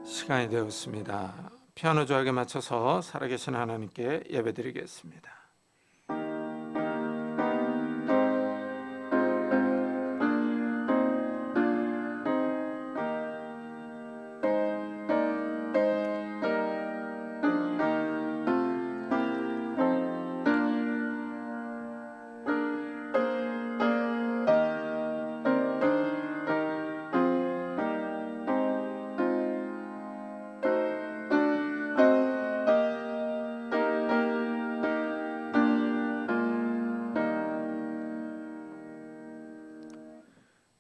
시간이 되었습니다. 피아노 조각에 맞춰서 살아계신 하나님께 예배드리겠습니다.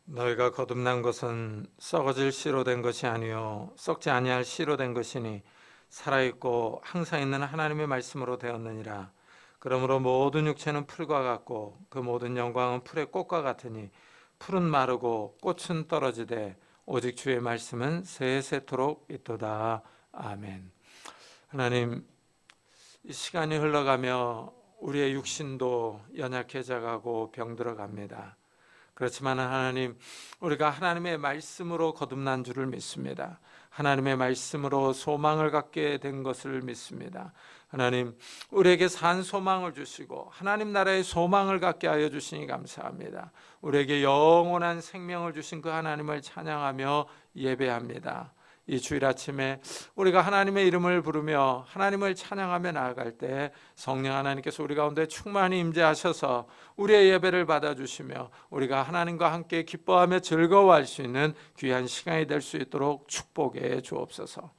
너희가 거듭난 것은 썩어질 씨로 된 것이 아니요 썩지 아니할 씨로 된 것이니 살아있고 항상 있는 하나님의 말씀으로 되었느니라. 그러므로 모든 육체는 풀과 같고 그 모든 영광은 풀의 꽃과 같으니 풀은 마르고 꽃은 떨어지되 오직 주의 말씀은 세세토록 있도다. 아멘. 하나님, 이 시간이 흘러가며 우리의 육신도 연약해져 가고 병들어 갑니다. 그렇지만 하나님, 우리가 하나님의 말씀으로 거듭난 줄을 믿습니다. 하나님의 말씀으로 소망을 갖게 된 것을 믿습니다. 하나님, 우리에게 산 소망을 주시고 하나님 나라의 소망을 갖게 하여 주시니 감사합니다. 우리에게 영원한 생명을 주신 그 하나님을 찬양하며 예배합니다. 이 주일 아침에 우리가 하나님의 이름을 부르며 하나님을 찬양하며 나아갈 때 성령 하나님께서 우리 가운데 충만히 임재하셔서 우리의 예배를 받아주시며 우리가 하나님과 함께 기뻐하며 즐거워할 수 있는 귀한 시간이 될 수 있도록 축복해 주옵소서.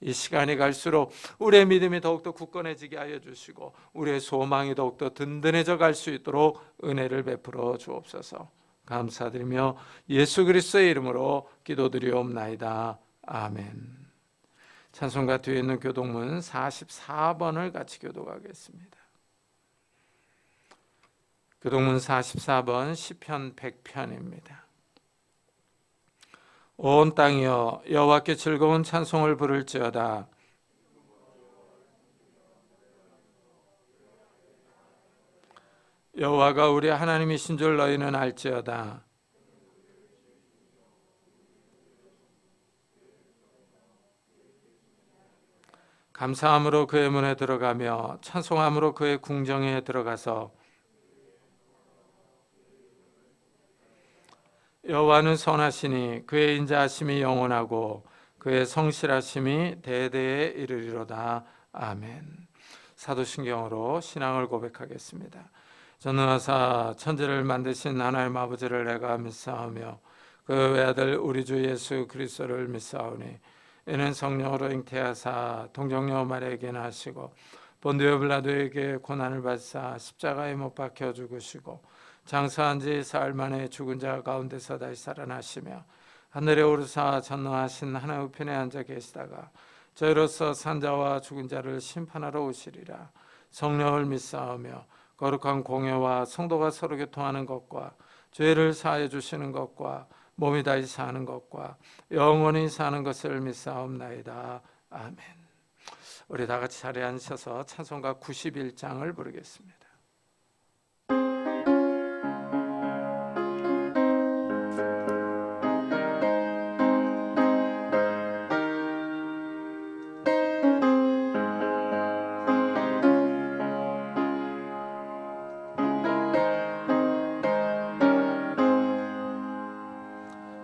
이 시간이 갈수록 우리의 믿음이 더욱더 굳건해지게 하여 주시고 우리의 소망이 더욱더 든든해져 갈 수 있도록 은혜를 베풀어 주옵소서. 감사드리며 예수 그리스도의 이름으로 기도드리옵나이다. 아멘. 찬송가 뒤에 있는 교독문 44번을 같이 교독하겠습니다. 교독문 44번 시편 100편입니다. 온 땅이여 여호와께 즐거운 찬송을 부를지어다. 여호와가 우리 하나님이신 줄 너희는 알지어다. 감사함으로 그의 문에 들어가며 찬송함으로 그의 궁정에 들어가서 여호와는 선하시니 그의 인자하심이 영원하고 그의 성실하심이 대대에 이르리로다. 아멘. 사도신경으로 신앙을 고백하겠습니다. 전능하사 천지를 만드신 하나님 아버지를 내가 믿사오며 그 외아들 우리 주 예수 그리스도를 믿사오니 이는 성령으로 잉태하사 동정녀 마리아에게 나시고 본디오 빌라도에게 고난을 받사 십자가에 못 박혀 죽으시고 장사한 지 사흘 만에 죽은 자 가운데서 다시 살아나시며 하늘에 오르사 전능하신 하나님 우편에 앉아 계시다가 저희로서 산자와 죽은 자를 심판하러 오시리라. 성령을 믿사오며 거룩한 공예와 성도가 서로 교통하는 것과 죄를 사하여 주시는 것과 몸이 다시 사는 것과 영원히 사는 것을 믿사옵나이다. 아멘. 우리 다 같이 자리에 앉으셔서 찬송가 91장을 부르겠습니다.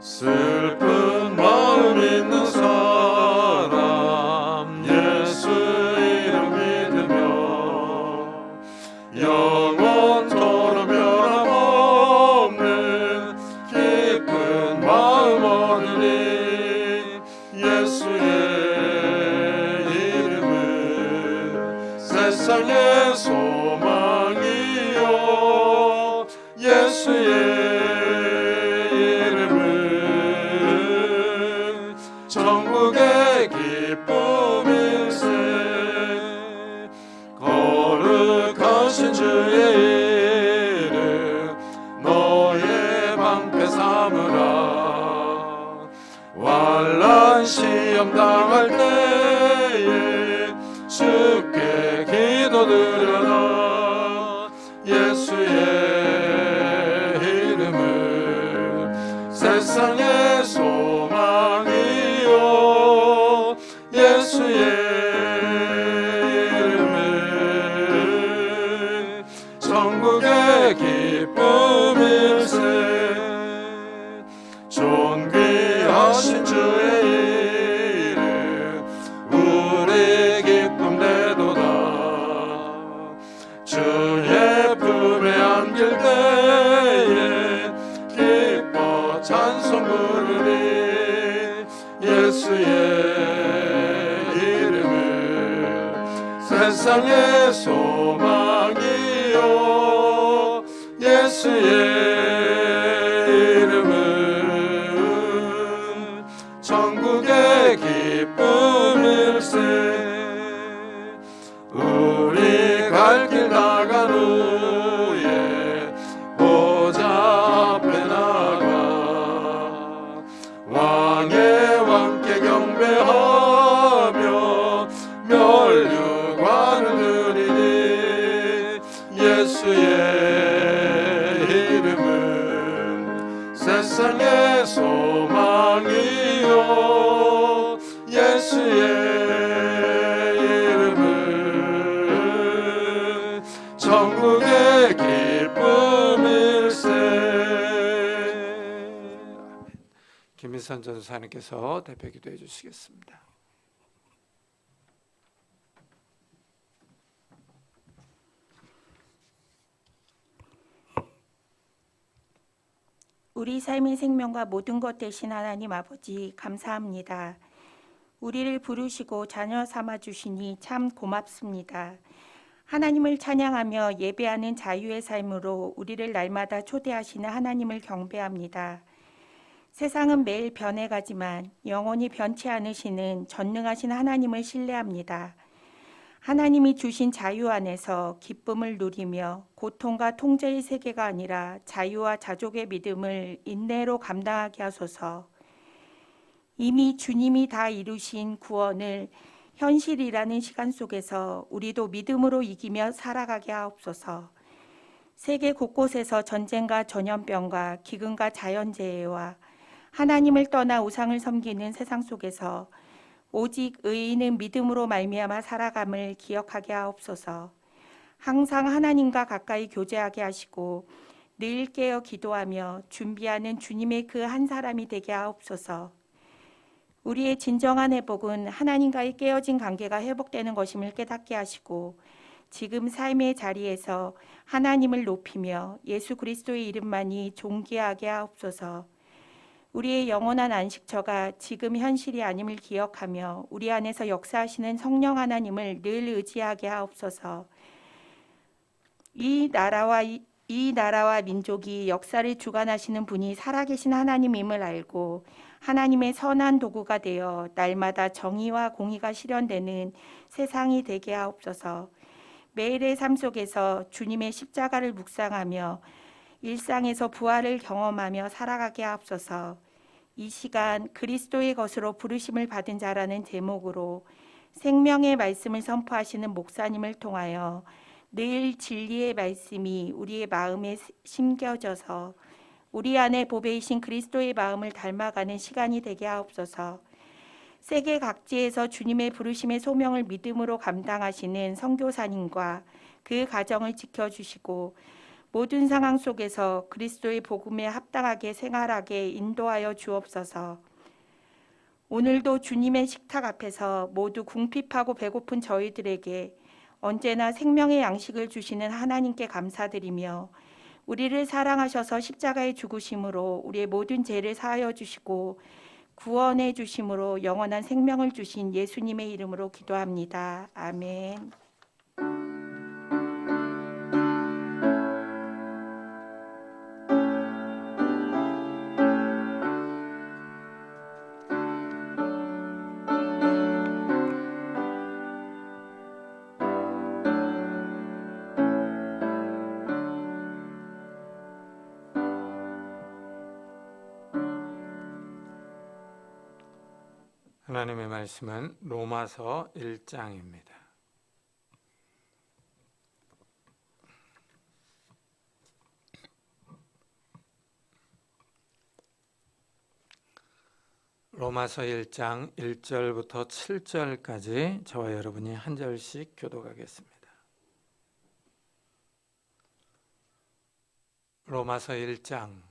슬픈 마음 있는 사람 예수 이름 믿으며 영원토록 변함없는 기쁜 마음 얻으니 예수의 이름은 세상의 소망이요 예수의 천국의 기쁨일세. 거룩하신 주의 이름 너의 방패 삼으라. 환난 시험 당할 때에 주께 기도드려라. 예수의 이름은 세상의 소망이요 예수의 이름은 천국의 기쁨일세. 존귀하신 주의 이름 우리 기쁨 되도다. 주의 품에 안길 때에 기뻐 찬송 부르리. 예수의 이름은 세상의 소망이요. 예수의 이름은 천국의 기쁨일세. 우리 갈 길 나간 후에 보좌 앞에 나가 왕의 왕께 경배하며 멸류관을 드리니. 예수의 이름은 세상의 소망이요. 예수의 이름은 천국의 기쁨일세. 김민선 전사님께서 대표 기도해 주시겠습니다. 우리 삶의 생명과 모든 것 되신 하나님 아버지 감사합니다. 우리를 부르시고 자녀 삼아 주시니 참 고맙습니다. 하나님을 찬양하며 예배하는 자유의 삶으로 우리를 날마다 초대하시는 하나님을 경배합니다. 세상은 매일 변해가지만 영원히 변치 않으시는 전능하신 하나님을 신뢰합니다. 하나님이 주신 자유 안에서 기쁨을 누리며 고통과 통제의 세계가 아니라 자유와 자족의 믿음을 인내로 감당하게 하소서. 이미 주님이 다 이루신 구원을 현실이라는 시간 속에서 우리도 믿음으로 이기며 살아가게 하옵소서. 세계 곳곳에서 전쟁과 전염병과 기근과 자연재해와 하나님을 떠나 우상을 섬기는 세상 속에서 오직 의인은 믿음으로 말미암아 살아감을 기억하게 하옵소서. 항상 하나님과 가까이 교제하게 하시고 늘 깨어 기도하며 준비하는 주님의 그 한 사람이 되게 하옵소서. 우리의 진정한 회복은 하나님과의 깨어진 관계가 회복되는 것임을 깨닫게 하시고 지금 삶의 자리에서 하나님을 높이며 예수 그리스도의 이름만이 존귀하게 하옵소서. 우리의 영원한 안식처가 지금 현실이 아님을 기억하며 우리 안에서 역사하시는 성령 하나님을 늘 의지하게 하옵소서. 이 나라와 민족이 역사를 주관하시는 분이 살아계신 하나님임을 알고 하나님의 선한 도구가 되어 날마다 정의와 공의가 실현되는 세상이 되게 하옵소서. 매일의 삶 속에서 주님의 십자가를 묵상하며 일상에서 부활을 경험하며 살아가게 하옵소서. 이 시간 그리스도의 것으로 부르심을 받은 자라는 제목으로 생명의 말씀을 선포하시는 목사님을 통하여 늘 진리의 말씀이 우리의 마음에 심겨져서 우리 안에 보배이신 그리스도의 마음을 닮아가는 시간이 되게 하옵소서. 세계 각지에서 주님의 부르심의 소명을 믿음으로 감당하시는 선교사님과 그 가정을 지켜주시고 모든 상황 속에서 그리스도의 복음에 합당하게 생활하게 인도하여 주옵소서. 오늘도 주님의 식탁 앞에서 모두 궁핍하고 배고픈 저희들에게 언제나 생명의 양식을 주시는 하나님께 감사드리며 우리를 사랑하셔서 십자가의 죽으심으로 우리의 모든 죄를 사하여 주시고 구원해 주심으로 영원한 생명을 주신 예수님의 이름으로 기도합니다. 아멘. 하나님의 말씀은 로마서 1장입니다. 로마서 1장 1절부터 7절까지 저와 여러분이 한 절씩 교독하겠습니다. 로마서 1장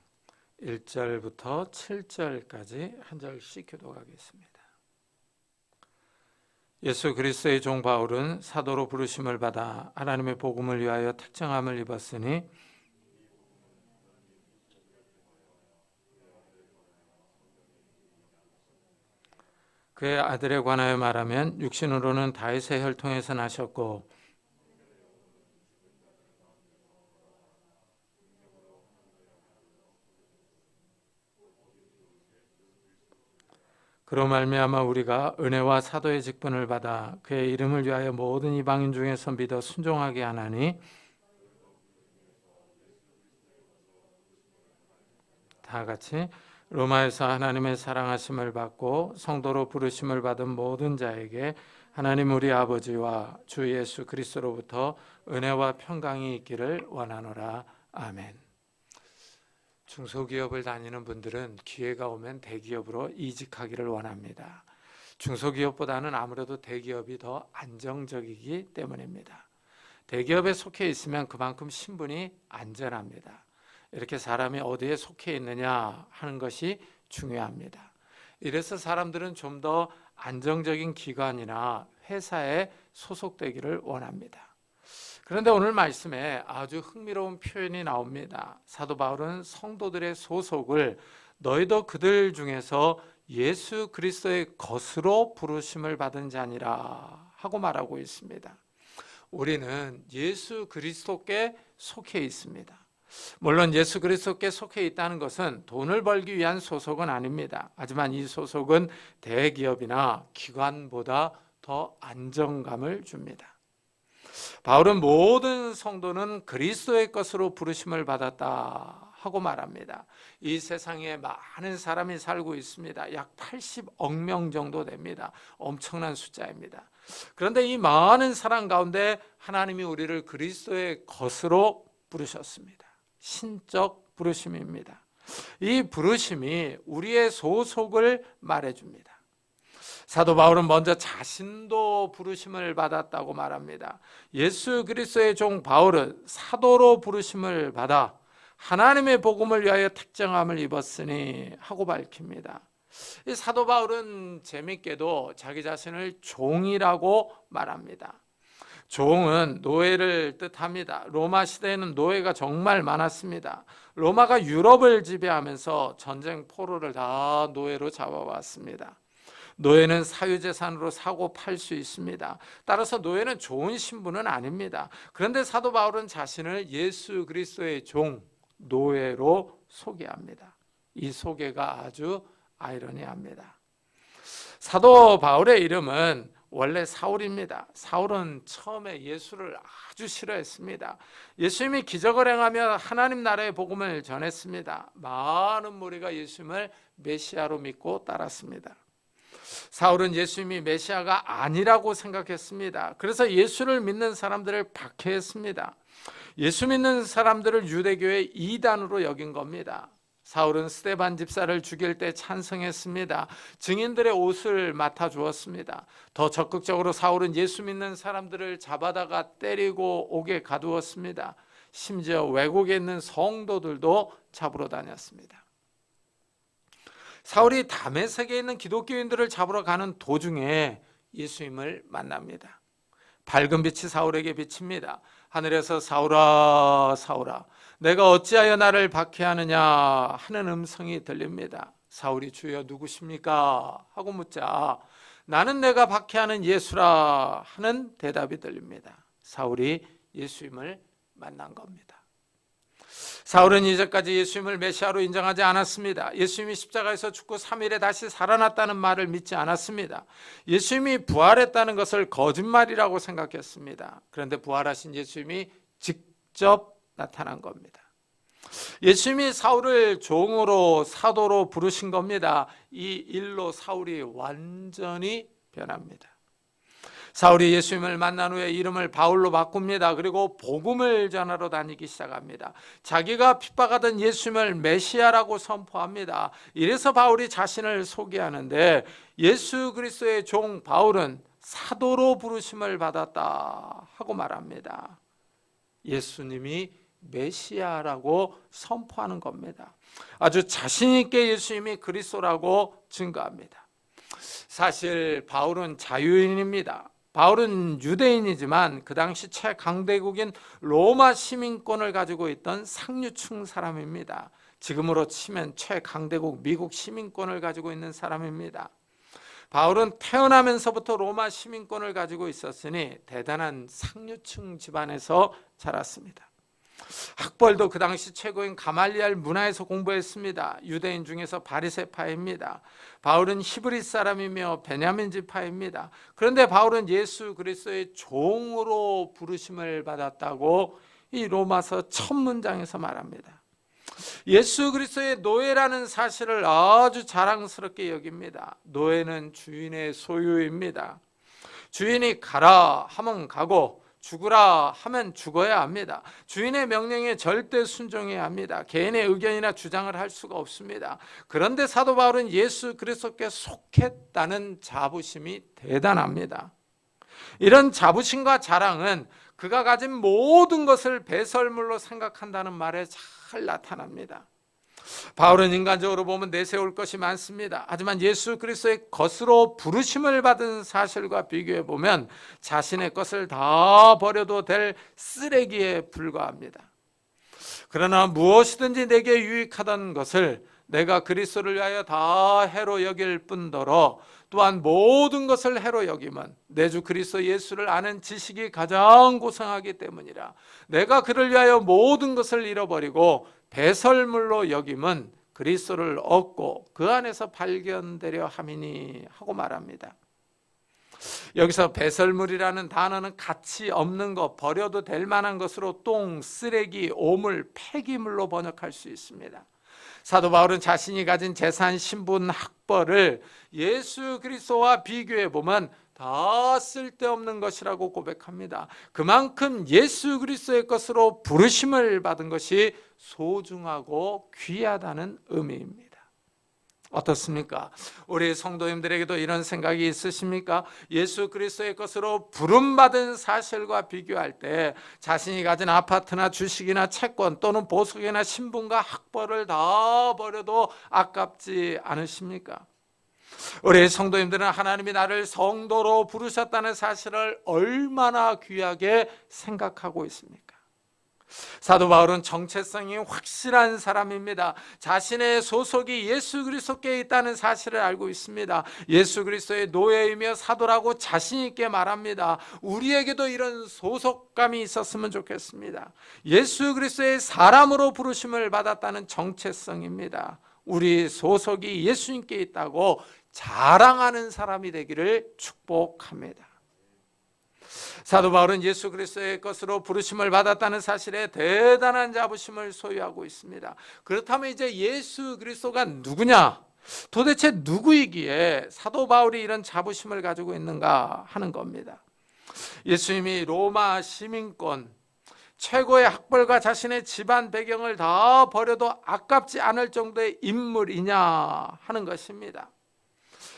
1절부터 7절까지 한 절씩 교독하겠습니다. 예수 그리스도의 종 바울은 사도로 부르심을 받아 하나님의 복음을 위하여 택정함을 입었으니 그의 아들에 관하여 말하면 육신으로는 다윗의 혈통에서 나셨고 그로 말미암아 우리가 은혜와 사도의 직분을 받아 그의 이름을 위하여 모든 이방인 중에서 믿어 순종하게 하나니 다 같이 로마에서 하나님의 사랑하심을 받고 성도로 부르심을 받은 모든 자에게 하나님 우리 아버지와 주 예수 그리스도로부터 은혜와 평강이 있기를 원하노라. 아멘. 중소기업을 다니는 분들은 기회가 오면 대기업으로 이직하기를 원합니다. 중소기업보다는 아무래도 대기업이 더 안정적이기 때문입니다. 대기업에 속해 있으면 그만큼 신분이 안전합니다. 이렇게 사람이 어디에 속해 있느냐 하는 것이 중요합니다. 이래서 사람들은 좀 더 안정적인 기관이나 회사에 소속되기를 원합니다. 그런데 오늘 말씀에 아주 흥미로운 표현이 나옵니다. 사도 바울은 성도들의 소속을 너희도 그들 중에서 예수 그리스도의 것으로 부르심을 받은 자니라 하고 말하고 있습니다. 우리는 예수 그리스도께 속해 있습니다. 물론 예수 그리스도께 속해 있다는 것은 돈을 벌기 위한 소속은 아닙니다. 하지만 이 소속은 대기업이나 기관보다 더 안정감을 줍니다. 바울은 모든 성도는 그리스도의 것으로 부르심을 받았다 하고 말합니다. 이 세상에 많은 사람이 살고 있습니다. 약 80억 명 정도 됩니다. 엄청난 숫자입니다. 그런데 이 많은 사람 가운데 하나님이 우리를 그리스도의 것으로 부르셨습니다. 신적 부르심입니다. 이 부르심이 우리의 소속을 말해줍니다. 사도 바울은 먼저 자신도 부르심을 받았다고 말합니다. 예수 그리스도의 종 바울은 사도로 부르심을 받아 하나님의 복음을 위하여 택정함을 입었으니 하고 밝힙니다. 이 사도 바울은 재밌게도 자기 자신을 종이라고 말합니다. 종은 노예를 뜻합니다. 로마 시대에는 노예가 정말 많았습니다. 로마가 유럽을 지배하면서 전쟁 포로를 다 노예로 잡아왔습니다. 노예는 사유재산으로 사고 팔 수 있습니다. 따라서 노예는 좋은 신분은 아닙니다. 그런데 사도 바울은 자신을 예수 그리스도의 종, 노예로 소개합니다. 이 소개가 아주 아이러니합니다. 사도 바울의 이름은 원래 사울입니다. 사울은 처음에 예수를 아주 싫어했습니다. 예수님이 기적을 행하며 하나님 나라의 복음을 전했습니다. 많은 무리가 예수님을 메시아로 믿고 따랐습니다. 사울은 예수님이 메시아가 아니라고 생각했습니다. 그래서 예수를 믿는 사람들을 박해했습니다. 예수 믿는 사람들을 유대교의 이단으로 여긴 겁니다. 사울은 스데반 집사를 죽일 때 찬성했습니다. 증인들의 옷을 맡아 주었습니다. 더 적극적으로 사울은 예수 믿는 사람들을 잡아다가 때리고 옥에 가두었습니다. 심지어 외국에 있는 성도들도 잡으러 다녔습니다. 사울이 다메섹에 있는 기독교인들을 잡으러 가는 도중에 예수님을 만납니다. 밝은 빛이 사울에게 비칩니다. 하늘에서 사울아 사울아 내가 어찌하여 나를 박해하느냐 하는 음성이 들립니다. 사울이 주여 누구십니까? 하고 묻자 나는 내가 박해하는 예수라 하는 대답이 들립니다. 사울이 예수님을 만난 겁니다. 사울은 이제까지 예수님을 메시아로 인정하지 않았습니다. 예수님이 십자가에서 죽고 3일에 다시 살아났다는 말을 믿지 않았습니다. 예수님이 부활했다는 것을 거짓말이라고 생각했습니다. 그런데 부활하신 예수님이 직접 나타난 겁니다. 예수님이 사울을 종으로 사도로 부르신 겁니다. 이 일로 사울이 완전히 변합니다. 사울이 예수님을 만난 후에 이름을 바울로 바꿉니다. 그리고 복음을 전하러 다니기 시작합니다. 자기가 핍박하던 예수님을 메시아라고 선포합니다. 이래서 바울이 자신을 소개하는데 예수 그리스도의 종 바울은 사도로 부르심을 받았다 하고 말합니다. 예수님이 메시아라고 선포하는 겁니다. 아주 자신 있게 예수님이 그리스도라고 증거합니다. 사실 바울은 자유인입니다. 바울은 유대인이지만 그 당시 최강대국인 로마 시민권을 가지고 있던 상류층 사람입니다. 지금으로 치면 최강대국 미국 시민권을 가지고 있는 사람입니다. 바울은 태어나면서부터 로마 시민권을 가지고 있었으니 대단한 상류층 집안에서 자랐습니다. 학벌도 그 당시 최고인 가말리알 문화에서 공부했습니다. 유대인 중에서 바리새파입니다. 바울은 히브리 사람이며 베냐민 지파입니다. 그런데 바울은 예수 그리스도의 종으로 부르심을 받았다고 이 로마서 첫 문장에서 말합니다. 예수 그리스도의 노예라는 사실을 아주 자랑스럽게 여깁니다. 노예는 주인의 소유입니다. 주인이 가라 하면 가고 죽으라 하면 죽어야 합니다. 주인의 명령에 절대 순종해야 합니다. 개인의 의견이나 주장을 할 수가 없습니다. 그런데 사도 바울은 예수 그리스도께 속했다는 자부심이 대단합니다. 이런 자부심과 자랑은 그가 가진 모든 것을 배설물로 생각한다는 말에 잘 나타납니다. 바울은 인간적으로 보면 내세울 것이 많습니다. 하지만 예수 그리스도의 것으로 부르심을 받은 사실과 비교해 보면 자신의 것을 다 버려도 될 쓰레기에 불과합니다. 그러나 무엇이든지 내게 유익하던 것을 내가 그리스도를 위하여 다 해로 여길 뿐더러 또한 모든 것을 해로 여김은 내 주 그리스도 예수를 아는 지식이 가장 고상하기 때문이라. 내가 그를 위하여 모든 것을 잃어버리고 배설물로 여김은 그리스도를 얻고 그 안에서 발견되려 함이니 하고 말합니다. 여기서 배설물이라는 단어는 가치 없는 것, 버려도 될 만한 것으로 똥, 쓰레기, 오물, 폐기물로 번역할 수 있습니다. 사도 바울은 자신이 가진 재산, 신분, 학벌을 예수 그리스도와 비교해 보면 다 쓸데없는 것이라고 고백합니다. 그만큼 예수 그리스도의 것으로 부르심을 받은 것이 소중하고 귀하다는 의미입니다. 어떻습니까? 우리 성도님들에게도 이런 생각이 있으십니까? 예수 그리스도의 것으로 부름받은 사실과 비교할 때 자신이 가진 아파트나 주식이나 채권 또는 보석이나 신분과 학벌을 다 버려도 아깝지 않으십니까? 우리 성도님들은 하나님이 나를 성도로 부르셨다는 사실을 얼마나 귀하게 생각하고 있습니까? 사도 바울은 정체성이 확실한 사람입니다. 자신의 소속이 예수 그리스도께 있다는 사실을 알고 있습니다. 예수 그리스도의 노예이며 사도라고 자신 있게 말합니다. 우리에게도 이런 소속감이 있었으면 좋겠습니다. 예수 그리스도의 사람으로 부르심을 받았다는 정체성입니다. 우리 소속이 예수님께 있다고 자랑하는 사람이 되기를 축복합니다. 사도 바울은 예수 그리스도의 것으로 부르심을 받았다는 사실에 대단한 자부심을 소유하고 있습니다. 그렇다면 이제 예수 그리스도가 누구냐? 도대체 누구이기에 사도 바울이 이런 자부심을 가지고 있는가 하는 겁니다. 예수님이 로마 시민권, 최고의 학벌과 자신의 집안 배경을 다 버려도 아깝지 않을 정도의 인물이냐 하는 것입니다.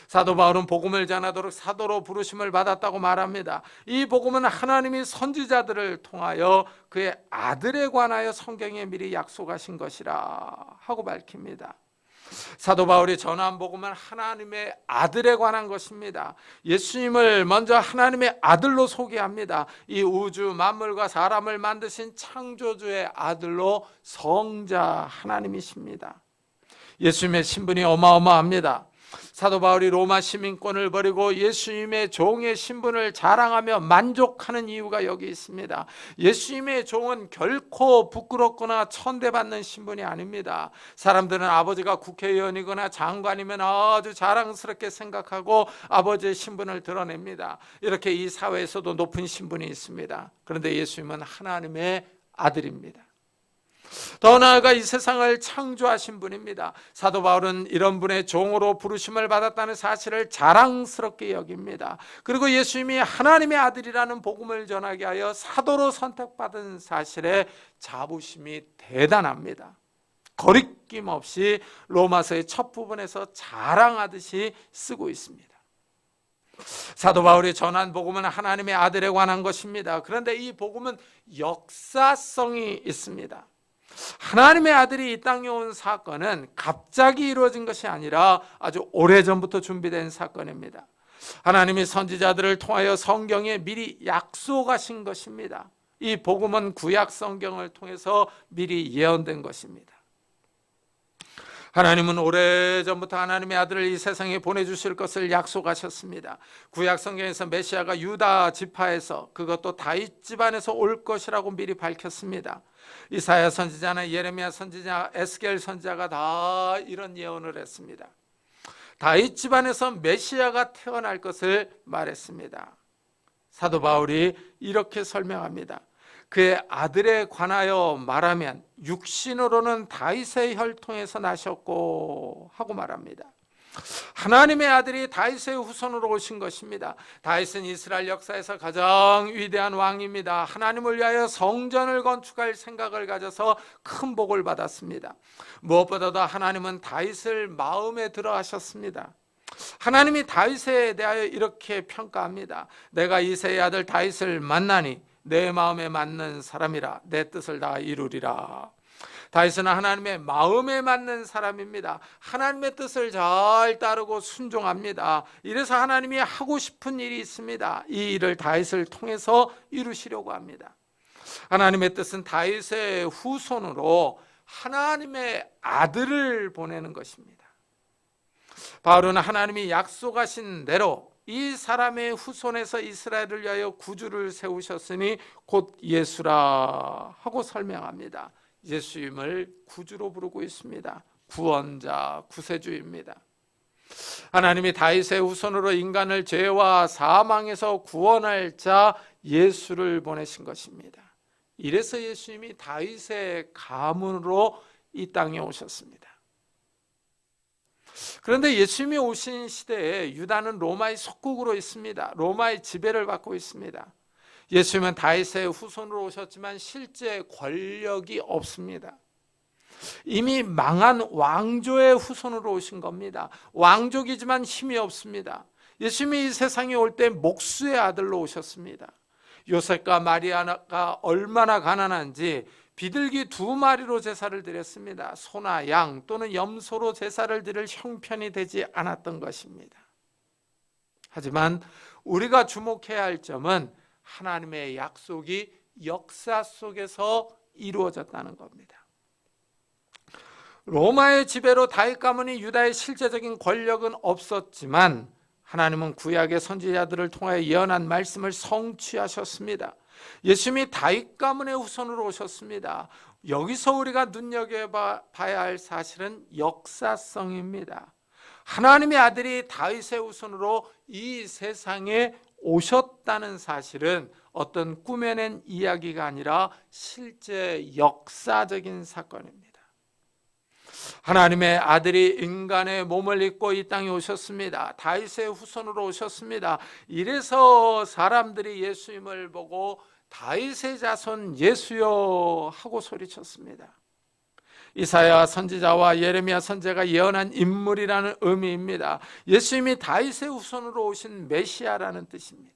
사도 바울은 복음을 전하도록 사도로 부르심을 받았다고 말합니다. 이 복음은 하나님이 선지자들을 통하여 그의 아들에 관하여 성경에 미리 약속하신 것이라 하고 밝힙니다. 사도 바울이 전한 복음은 하나님의 아들에 관한 것입니다. 예수님을 먼저 하나님의 아들로 소개합니다. 이 우주 만물과 사람을 만드신 창조주의 아들로 성자 하나님이십니다. 예수님의 신분이 어마어마합니다. 사도 바울이 로마 시민권을 버리고 예수님의 종의 신분을 자랑하며 만족하는 이유가 여기 있습니다. 예수님의 종은 결코 부끄럽거나 천대받는 신분이 아닙니다. 사람들은 아버지가 국회의원이거나 장관이면 아주 자랑스럽게 생각하고 아버지의 신분을 드러냅니다. 이렇게 이 사회에서도 높은 신분이 있습니다. 그런데 예수님은 하나님의 아들입니다. 더 나아가 이 세상을 창조하신 분입니다. 사도 바울은 이런 분의 종으로 부르심을 받았다는 사실을 자랑스럽게 여깁니다. 그리고 예수님이 하나님의 아들이라는 복음을 전하게 하여 사도로 선택받은 사실에 자부심이 대단합니다. 거리낌 없이 로마서의 첫 부분에서 자랑하듯이 쓰고 있습니다. 사도 바울이 전한 복음은 하나님의 아들에 관한 것입니다. 그런데 이 복음은 역사성이 있습니다. 하나님의 아들이 이 땅에 온 사건은 갑자기 이루어진 것이 아니라 아주 오래전부터 준비된 사건입니다. 하나님이 선지자들을 통하여 성경에 미리 약속하신 것입니다. 이 복음은 구약 성경을 통해서 미리 예언된 것입니다. 하나님은 오래전부터 하나님의 아들을 이 세상에 보내주실 것을 약속하셨습니다. 구약 성경에서 메시아가 유다 지파에서, 그것도 다윗 집안에서 올 것이라고 미리 밝혔습니다. 이사야 선지자나 예레미야 선지자, 에스겔 선지자가 다 이런 예언을 했습니다. 다윗 집안에서 메시아가 태어날 것을 말했습니다. 사도 바울이 이렇게 설명합니다. 그의 아들에 관하여 말하면 육신으로는 다윗의 혈통에서 나셨고 하고 말합니다. 하나님의 아들이 다윗의 후손으로 오신 것입니다. 다윗은 이스라엘 역사에서 가장 위대한 왕입니다. 하나님을 위하여 성전을 건축할 생각을 가져서 큰 복을 받았습니다. 무엇보다도 하나님은 다윗을 마음에 들어 하셨습니다. 하나님이 다윗에 대하여 이렇게 평가합니다. 내가 이새의 아들 다윗을 만나니 내 마음에 맞는 사람이라, 내 뜻을 다 이루리라. 다윗은 하나님의 마음에 맞는 사람입니다. 하나님의 뜻을 잘 따르고 순종합니다. 이래서 하나님이 하고 싶은 일이 있습니다. 이 일을 다윗을 통해서 이루시려고 합니다. 하나님의 뜻은 다윗의 후손으로 하나님의 아들을 보내는 것입니다. 바울은 하나님이 약속하신 대로 이 사람의 후손에서 이스라엘을 위하여 구주를 세우셨으니 곧 예수라 하고 설명합니다. 예수님을 구주로 부르고 있습니다. 구원자, 구세주입니다. 하나님이 다윗의 후손으로 인간을 죄와 사망에서 구원할 자 예수를 보내신 것입니다. 이래서 예수님이 다윗의 가문으로 이 땅에 오셨습니다. 그런데 예수님이 오신 시대에 유다는 로마의 속국으로 있습니다. 로마의 지배를 받고 있습니다. 예수님은 다윗의 후손으로 오셨지만 실제 권력이 없습니다. 이미 망한 왕조의 후손으로 오신 겁니다. 왕족이지만 힘이 없습니다. 예수님이 이 세상에 올 때 목수의 아들로 오셨습니다. 요셉과 마리아가 얼마나 가난한지 비둘기 2마리로 제사를 드렸습니다. 소나 양 또는 염소로 제사를 드릴 형편이 되지 않았던 것입니다. 하지만 우리가 주목해야 할 점은 하나님의 약속이 역사 속에서 이루어졌다는 겁니다. 로마의 지배로 다윗 가문이 유다의 실제적인 권력은 없었지만 하나님은 구약의 선지자들을 통하여 예언한 말씀을 성취하셨습니다. 예수님이 다윗 가문의 후손으로 오셨습니다. 여기서 우리가 눈여겨봐야 할 사실은 역사성입니다. 하나님의 아들이 다윗의 후손으로 이 세상에 오셨다는 사실은 어떤 꾸며낸 이야기가 아니라 실제 역사적인 사건입니다. 하나님의 아들이 인간의 몸을 입고 이 땅에 오셨습니다. 다윗의 후손으로 오셨습니다. 이래서 사람들이 예수님을 보고 다윗의 자손 예수여 하고 소리쳤습니다. 이사야 선지자와 예레미야 선지자가 예언한 인물이라는 의미입니다. 예수님이 다윗의 후손으로 오신 메시아라는 뜻입니다.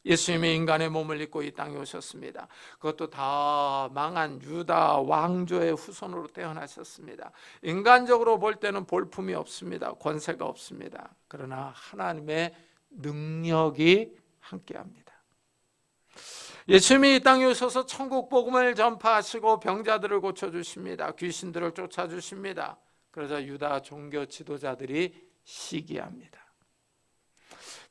예수님이 인간의 몸을 입고 이 땅에 오셨습니다. 그것도 다 망한 유다 왕조의 후손으로 태어나셨습니다. 인간적으로 볼 때는 볼품이 없습니다. 권세가 없습니다. 그러나 하나님의 능력이 함께합니다. 예수님이 이 땅에 오셔서 천국 복음을 전파하시고 병자들을 고쳐주십니다. 귀신들을 쫓아주십니다. 그러자 유다 종교 지도자들이 시기합니다.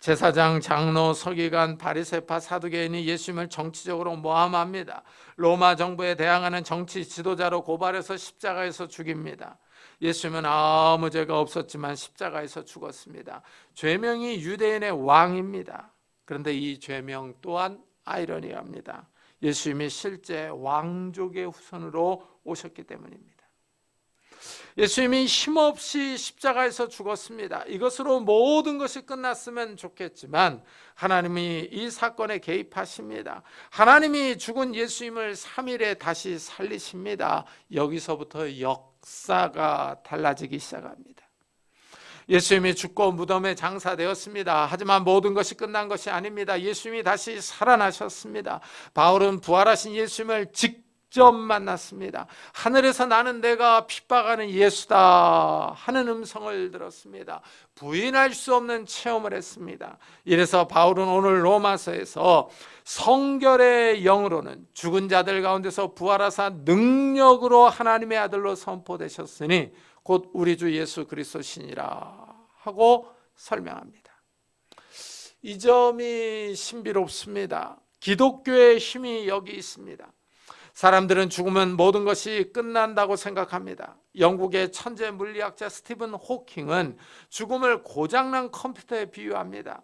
제사장, 장로, 서기관, 바리새파, 사두개인이 예수님을 정치적으로 모함합니다. 로마 정부에 대항하는 정치 지도자로 고발해서 십자가에서 죽입니다. 예수님은 아무 죄가 없었지만 십자가에서 죽었습니다. 죄명이 유대인의 왕입니다. 그런데 이 죄명 또한 아이러니합니다. 예수님이 실제 왕족의 후손으로 오셨기 때문입니다. 예수님이 힘없이 십자가에서 죽었습니다. 이것으로 모든 것이 끝났으면 좋겠지만 하나님이 이 사건에 개입하십니다. 하나님이 죽은 예수님을 3일에 다시 살리십니다. 여기서부터 역사가 달라지기 시작합니다. 예수님이 죽고 무덤에 장사되었습니다. 하지만 모든 것이 끝난 것이 아닙니다. 예수님이 다시 살아나셨습니다. 바울은 부활하신 예수님을 직접 만났습니다. 하늘에서 나는 내가 핍박하는 예수다 하는 음성을 들었습니다. 부인할 수 없는 체험을 했습니다. 이래서 바울은 오늘 로마서에서 성결의 영으로는 죽은 자들 가운데서 부활하사 능력으로 하나님의 아들로 선포되셨으니 곧 우리 주 예수 그리스도시니라 하고 설명합니다. 이 점이 신비롭습니다. 기독교의 힘이 여기 있습니다. 사람들은 죽으면 모든 것이 끝난다고 생각합니다. 영국의 천재 물리학자 스티븐 호킹은 죽음을 고장난 컴퓨터에 비유합니다.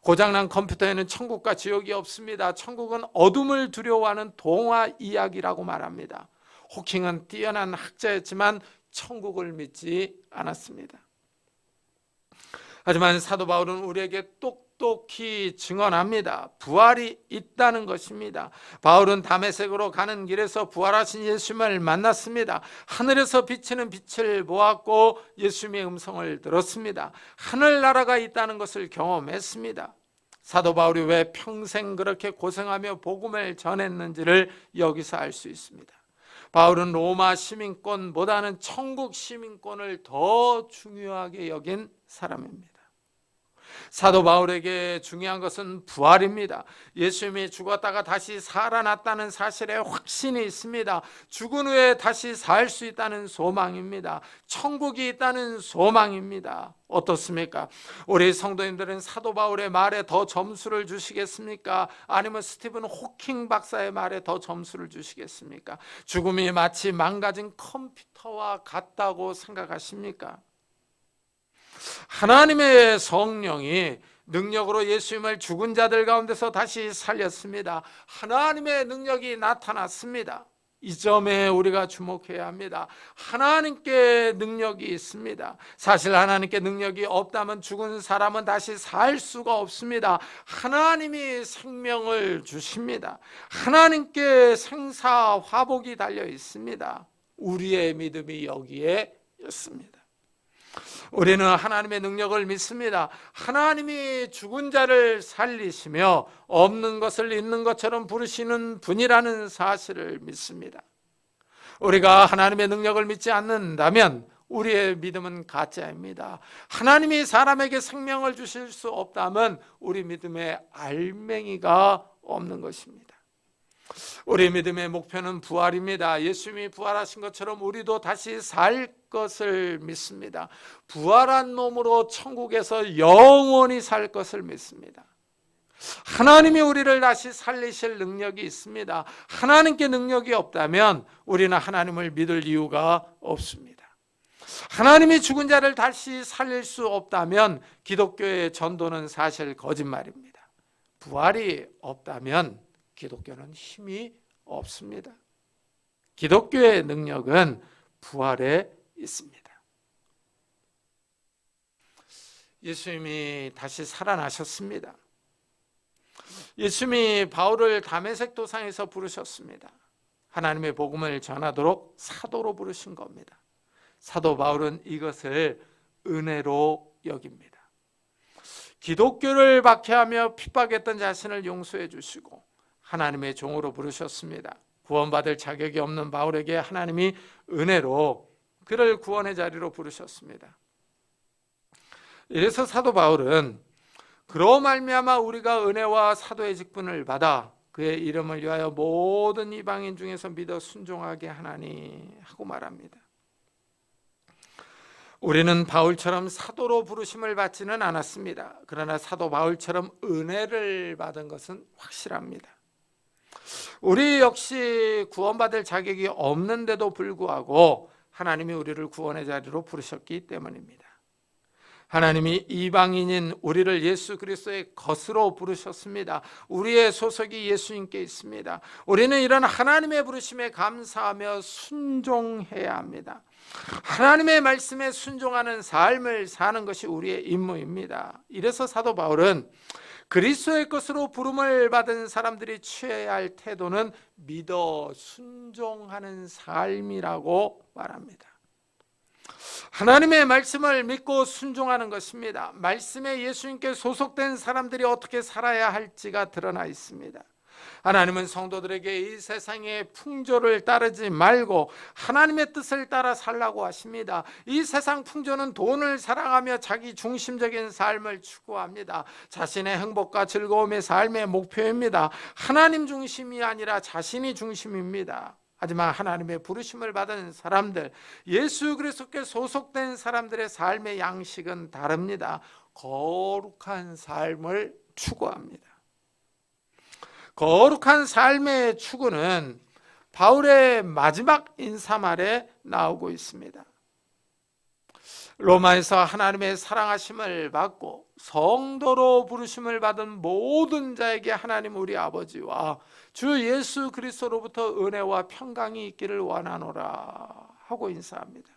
고장난 컴퓨터에는 천국과 지옥이 없습니다. 천국은 어둠을 두려워하는 동화 이야기라고 말합니다. 호킹은 뛰어난 학자였지만 천국을 믿지 않았습니다. 하지만 사도 바울은 우리에게 똑똑히 증언합니다. 부활이 있다는 것입니다. 바울은 다메섹으로 가는 길에서 부활하신 예수님을 만났습니다. 하늘에서 비치는 빛을 보았고 예수님의 음성을 들었습니다. 하늘나라가 있다는 것을 경험했습니다. 사도 바울이 왜 평생 그렇게 고생하며 복음을 전했는지를 여기서 알 수 있습니다. 바울은 로마 시민권보다는 천국 시민권을 더 중요하게 여긴 사람입니다. 사도 바울에게 중요한 것은 부활입니다. 예수님이 죽었다가 다시 살아났다는 사실에 확신이 있습니다. 죽은 후에 다시 살 수 있다는 소망입니다. 천국이 있다는 소망입니다. 어떻습니까? 우리 성도님들은 사도 바울의 말에 더 점수를 주시겠습니까? 아니면 스티븐 호킹 박사의 말에 더 점수를 주시겠습니까? 죽음이 마치 망가진 컴퓨터와 같다고 생각하십니까? 하나님의 성령이 능력으로 예수님을 죽은 자들 가운데서 다시 살렸습니다. 하나님의 능력이 나타났습니다. 이 점에 우리가 주목해야 합니다. 하나님께 능력이 있습니다. 사실 하나님께 능력이 없다면 죽은 사람은 다시 살 수가 없습니다. 하나님이 생명을 주십니다. 하나님께 생사화복이 달려 있습니다. 우리의 믿음이 여기에 있습니다. 우리는 하나님의 능력을 믿습니다. 하나님이 죽은 자를 살리시며 없는 것을 있는 것처럼 부르시는 분이라는 사실을 믿습니다. 우리가 하나님의 능력을 믿지 않는다면 우리의 믿음은 가짜입니다. 하나님이 사람에게 생명을 주실 수 없다면 우리 믿음에 알맹이가 없는 것입니다. 우리 믿음의 목표는 부활입니다. 예수님이 부활하신 것처럼 우리도 다시 살 것을 믿습니다. 부활한 몸으로 천국에서 영원히 살 것을 믿습니다. 하나님이 우리를 다시 살리실 능력이 있습니다. 하나님께 능력이 없다면 우리는 하나님을 믿을 이유가 없습니다. 하나님이 죽은 자를 다시 살릴 수 없다면 기독교의 전도는 사실 거짓말입니다. 부활이 없다면 기독교는 힘이 없습니다. 기독교의 능력은 부활에 있습니다. 예수님이 다시 살아나셨습니다. 예수님이 바울을 다메섹 도상에서 부르셨습니다. 하나님의 복음을 전하도록 사도로 부르신 겁니다. 사도 바울은 이것을 은혜로 여깁니다. 기독교를 박해하며 핍박했던 자신을 용서해 주시고 하나님의 종으로 부르셨습니다. 구원받을 자격이 없는 바울에게 하나님이 은혜로 그를 구원의 자리로 부르셨습니다. 이래서 사도 바울은 그로 말미암아 우리가 은혜와 사도의 직분을 받아 그의 이름을 위하여 모든 이방인 중에서 믿어 순종하게 하나니 하고 말합니다. 우리는 바울처럼 사도로 부르심을 받지는 않았습니다. 그러나 사도 바울처럼 은혜를 받은 것은 확실합니다. 우리 역시 구원받을 자격이 없는데도 불구하고 하나님이 우리를 구원의 자리로 부르셨기 때문입니다. 하나님이 이방인인 우리를 예수 그리스도의 것으로 부르셨습니다. 우리의 소속이 예수님께 있습니다. 우리는 이런 하나님의 부르심에 감사하며 순종해야 합니다. 하나님의 말씀에 순종하는 삶을 사는 것이 우리의 임무입니다. 이래서 사도 바울은 그리스도의 것으로 부름을 받은 사람들이 취해야 할 태도는 믿어 순종하는 삶이라고 말합니다. 하나님의 말씀을 믿고 순종하는 것입니다. 말씀에 예수님께 소속된 사람들이 어떻게 살아야 할지가 드러나 있습니다. 하나님은 성도들에게 이 세상의 풍조를 따르지 말고 하나님의 뜻을 따라 살라고 하십니다. 이 세상 풍조는 돈을 사랑하며 자기 중심적인 삶을 추구합니다. 자신의 행복과 즐거움의 삶의 목표입니다. 하나님 중심이 아니라 자신이 중심입니다. 하지만 하나님의 부르심을 받은 사람들, 예수 그리스도께 소속된 사람들의 삶의 양식은 다릅니다. 거룩한 삶을 추구합니다. 거룩한 삶의 추구는 바울의 마지막 인사말에 나오고 있습니다. 로마에서 하나님의 사랑하심을 받고 성도로 부르심을 받은 모든 자에게 하나님 우리 아버지와 주 예수 그리스도로부터 은혜와 평강이 있기를 원하노라 하고 인사합니다.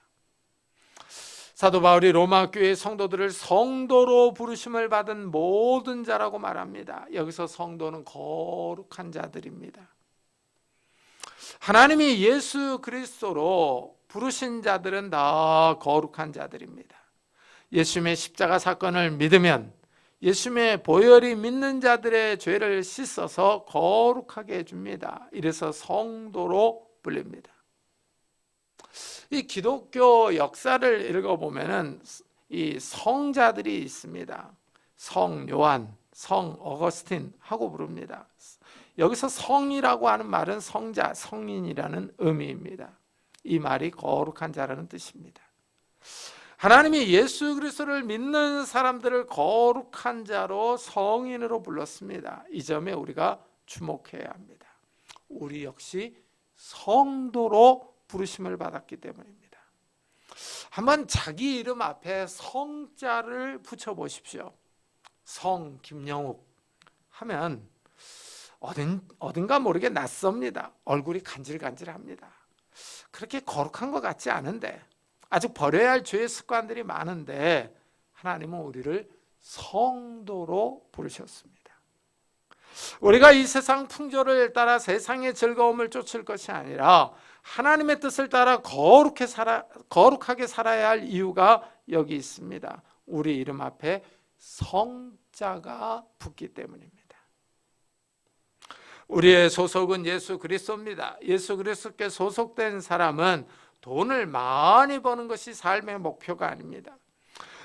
사도 바울이 로마 교회 성도들을 성도로 부르심을 받은 모든 자라고 말합니다. 여기서 성도는 거룩한 자들입니다. 하나님이 예수 그리스도로 부르신 자들은 다 거룩한 자들입니다. 예수님의 십자가 사건을 믿으면 예수님의 보혈이 믿는 자들의 죄를 씻어서 거룩하게 해줍니다. 이래서 성도로 불립니다. 이 기독교 역사를 읽어보면은 이 성자들이 있습니다. 성 요한, 성 어거스틴 하고 부릅니다. 여기서 성이라고 하는 말은 성자, 성인이라는 의미입니다. 이 말이 거룩한 자라는 뜻입니다. 하나님이 예수 그리스도를 믿는 사람들을 거룩한 자로 성인으로 불렀습니다. 이 점에 우리가 주목해야 합니다. 우리 역시 성도로 부르심을 받았기 때문입니다. 한번 자기 이름 앞에 성자를 붙여보십시오. 성 김영욱 하면 어딘가 모르게 낯섭니다. 얼굴이 간질간질합니다. 그렇게 거룩한 것 같지 않은데, 아직 버려야 할 죄의 습관들이 많은데 하나님은 우리를 성도로 부르셨습니다. 우리가 이 세상 풍조를 따라 세상의 즐거움을 쫓을 것이 아니라 하나님의 뜻을 따라 거룩하게 살아야 할 이유가 여기 있습니다. 우리 이름 앞에 성자가 붙기 때문입니다. 우리의 소속은 예수 그리스도입니다. 예수 그리스도께 소속된 사람은 돈을 많이 버는 것이 삶의 목표가 아닙니다.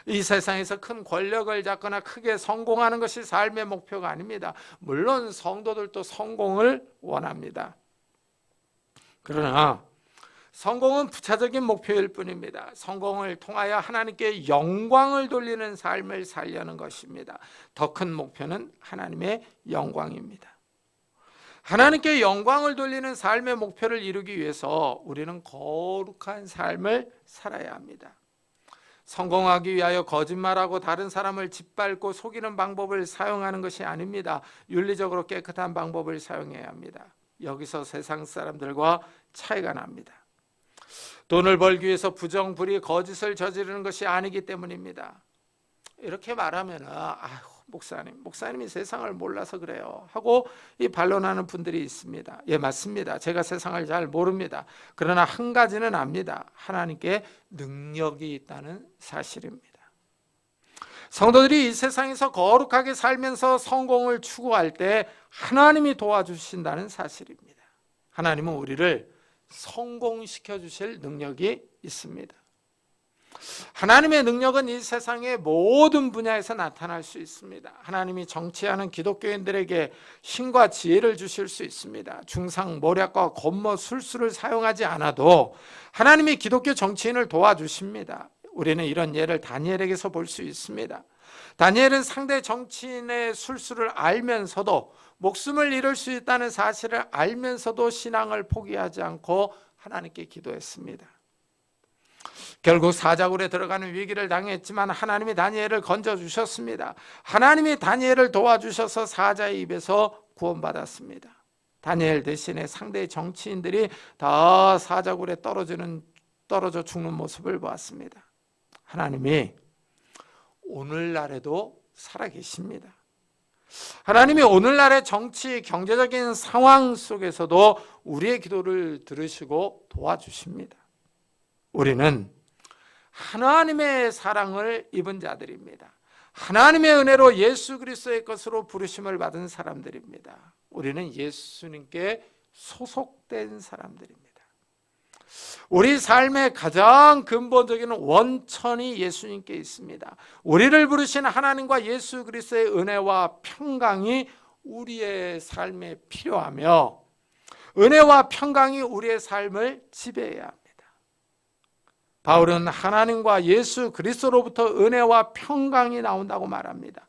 이 세상에서 큰 권력을 잡거나 크게 성공하는 것이 삶의 목표가 아닙니다. 물론 성도들도 성공을 원합니다. 그러나 성공은 부차적인 목표일 뿐입니다. 성공을 통하여 하나님께 영광을 돌리는 삶을 살려는 것입니다. 더 큰 목표는 하나님의 영광입니다. 하나님께 영광을 돌리는 삶의 목표를 이루기 위해서 우리는 거룩한 삶을 살아야 합니다. 성공하기 위하여 거짓말하고 다른 사람을 짓밟고 속이는 방법을 사용하는 것이 아닙니다. 윤리적으로 깨끗한 방법을 사용해야 합니다. 여기서 세상 사람들과 차이가 납니다. 돈을 벌기 위해서 부정부리 거짓을 저지르는 것이 아니기 때문입니다. 이렇게 말하면 목사님이 세상을 몰라서 그래요 하고 이 반론하는 분들이 있습니다. 예, 맞습니다. 제가 세상을 잘 모릅니다. 그러나 한 가지는 압니다. 하나님께 능력이 있다는 사실입니다. 성도들이 이 세상에서 거룩하게 살면서 성공을 추구할 때 하나님이 도와주신다는 사실입니다. 하나님은 우리를 성공시켜 주실 능력이 있습니다. 하나님의 능력은 이 세상의 모든 분야에서 나타날 수 있습니다. 하나님이 정치하는 기독교인들에게 힘과 지혜를 주실 수 있습니다. 중상 모략과 권모 술수를 사용하지 않아도 하나님이 기독교 정치인을 도와주십니다. 우리는 이런 예를 다니엘에게서 볼 수 있습니다. 다니엘은 상대 정치인의 술수를 알면서도 목숨을 잃을 수 있다는 사실을 알면서도 신앙을 포기하지 않고 하나님께 기도했습니다. 결국 사자굴에 들어가는 위기를 당했지만 하나님이 다니엘을 건져주셨습니다. 하나님이 다니엘을 도와주셔서 사자의 입에서 구원받았습니다. 다니엘 대신에 상대의 정치인들이 다 사자굴에 떨어져 죽는 모습을 보았습니다. 하나님이 오늘날에도 살아계십니다. 하나님이 오늘날의 정치, 경제적인 상황 속에서도 우리의 기도를 들으시고 도와주십니다. 우리는 하나님의 사랑을 입은 자들입니다. 하나님의 은혜로 예수 그리스도의 것으로 부르심을 받은 사람들입니다. 우리는 예수님께 소속된 사람들입니다. 우리 삶의 가장 근본적인 원천이 예수님께 있습니다. 우리를 부르신 하나님과 예수 그리스도의 은혜와 평강이 우리의 삶에 필요하며 은혜와 평강이 우리의 삶을 지배해야 합니다. 바울은 하나님과 예수 그리스도로부터 은혜와 평강이 나온다고 말합니다.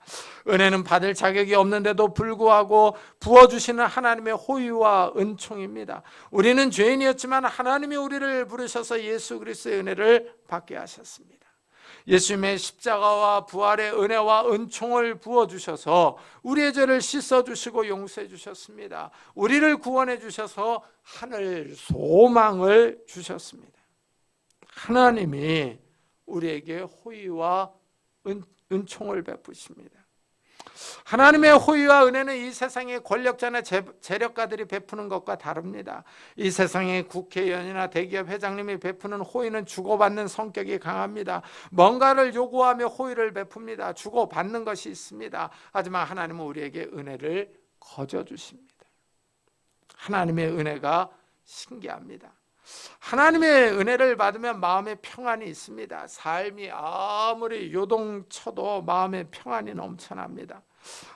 은혜는 받을 자격이 없는데도 불구하고 부어주시는 하나님의 호의와 은총입니다. 우리는 죄인이었지만 하나님이 우리를 부르셔서 예수 그리스도의 은혜를 받게 하셨습니다. 예수님의 십자가와 부활의 은혜와 은총을 부어주셔서 우리의 죄를 씻어주시고 용서해 주셨습니다. 우리를 구원해 주셔서 하늘 소망을 주셨습니다. 하나님이 우리에게 호의와 은총을 베푸십니다. 하나님의 호의와 은혜는 이 세상의 권력자나 재력가들이 베푸는 것과 다릅니다. 이 세상의 국회의원이나 대기업 회장님이 베푸는 호의는 주고받는 성격이 강합니다. 뭔가를 요구하며 호의를 베풉니다. 주고받는 것이 있습니다. 하지만 하나님은 우리에게 은혜를 거저주십니다. 하나님의 은혜가 신기합니다. 하나님의 은혜를 받으면 마음에 평안이 있습니다. 삶이 아무리 요동쳐도 마음에 평안이 넘쳐납니다.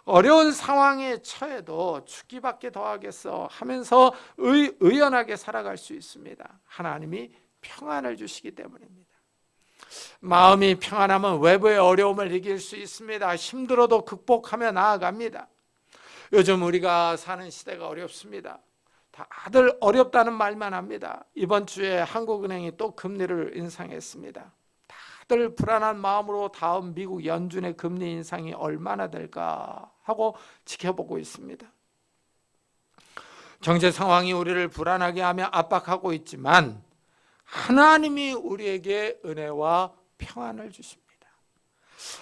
어려운 상황에 처해도 죽기밖에 더하겠어 하면서 의연하게 살아갈 수 있습니다. 하나님이 평안을 주시기 때문입니다. 마음이 평안하면 외부의 어려움을 이길 수 있습니다. 힘들어도 극복하며 나아갑니다. 요즘 우리가 사는 시대가 어렵습니다. 다들 어렵다는 말만 합니다. 이번 주에 한국은행이 또 금리를 인상했습니다. 다들 불안한 마음으로 다음 미국 연준의 금리 인상이 얼마나 될까 하고 지켜보고 있습니다. 경제 상황이 우리를 불안하게 하며 압박하고 있지만 하나님이 우리에게 은혜와 평안을 주십니다.